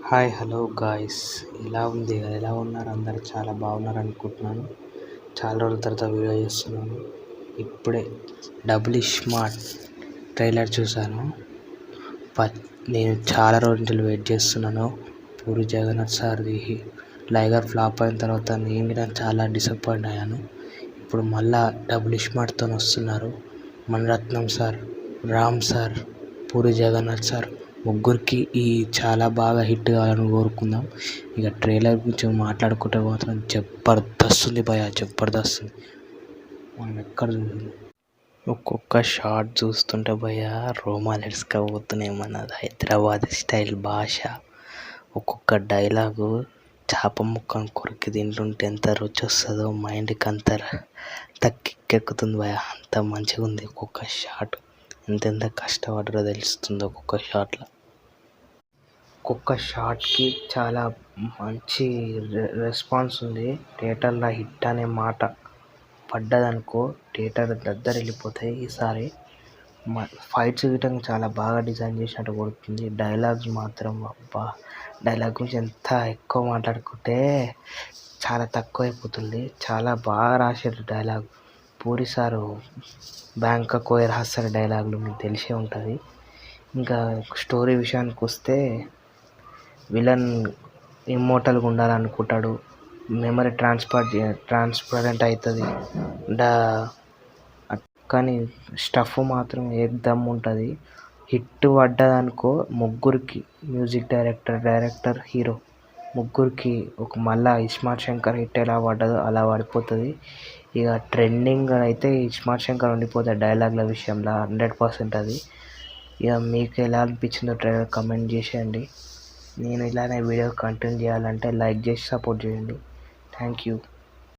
Hi hello guys, ఎలా ఉన్నారు అందరు? చాలా బాగున్నారు అనుకుంటున్నాను. చాలా రోజుల తర్వాత వీడియో చేస్తున్నాను. ఇప్పుడే డబుల్ స్మార్ట్ ట్రైలర్ చూశాను. నేను చాలా రోజులు వెయిట్ చేస్తున్నాను. పూరి జగన్నాథ్ సార్ది లైగర్ ఫ్లాప్ అయిన తర్వాత నేను కూడా చాలా డిసప్పాయింట్ అయ్యాను. ఇప్పుడు మళ్ళా డబుల్ స్మార్ట్తో వస్తున్నారు. Mani Ratnam sir, Ram sir, Puri Jagannadh sir ముగ్గురికి చాలా బాగా హిట్ కావాలని కోరుకుందాం. ఇక ట్రైలర్ గురించి మాట్లాడుకుంటే మాత్రం జబర్దస్త్ ఉంది భయ, జబర్దస్త్ ఉంది. మనం ఎక్కడ ఒక్కొక్క షాట్ చూస్తుంటే భయ రోమాలు ఎడుచుకపోతున్నాయి. మనది హైదరాబాద్ స్టైల్ భాష. ఒక్కొక్క డైలాగు చేప ముక్కను కొరికి తింటుంటే ఎంత రుచి వస్తుందో మైండ్కి అంత కిక్కెక్కుతుంది భయ. అంత మంచిగా ఉంది ఒక్కొక్క షాట్. ఎంతెంత కష్టపడ్డారో తెలుస్తుంది ఒక్కొక్క షాట్లో. ఒక్కొక్క షాట్కి చాలా మంచి రెస్పాన్స్ ఉంది. థియేటర్లో హిట్ అనే మాట పడ్డదనుకో థియేటర్ దద్దర వెళ్ళిపోతాయి. ఈసారి ఫైట్స్ గిట్టంగా చాలా బాగా డిజైన్ చేసినట్టు కొడుతుంది. డైలాగ్స్ మాత్రం అబ్బా, డైలాగ్ గురించి ఎంత ఎక్కువ మాట్లాడుకుంటే చాలా తక్కువ అయిపోతుంది. చాలా బాగా రాశారు డైలాగ్. పూరి సారు బ్యాంకాక్ పోయి రాస్తారు డైలాగులు, మీకు తెలిసే ఉంటుంది. ఇంకా స్టోరీ విషయానికి వస్తే విలన్ ఇమ్మోర్టల్గా ఉండాలనుకుంటాడు. మెమరీ ట్రాన్స్పరెంట్ అవుతుంది. కానీ స్టఫ్ మాత్రం ఏకదమ్ ఉంటుంది. హిట్ పడ్డదనుకో ముగ్గురికి, మ్యూజిక్ డైరెక్టర్, హీరో ముగ్గురికి ఒక మళ్ళా ఇస్మార్ట్ శంకర్ హిట్ ఎలా పడ్డదో అలా పడిపోతుంది. ఇక ట్రెండింగ్ అయితే ఇస్మార్ట్ శంకర్ ఉండిపోతుంది డైలాగ్ల విషయంలో 100% అది. ఇక మీకు ఎలా అనిపించిందో ట్రైలర్ కమెంట్ చేసేయండి. నేను ఇలానే వీడియో కంటిన్యూ చేయాలంటే లైక్ చేసి సపోర్ట్ చేయండి. Thank you.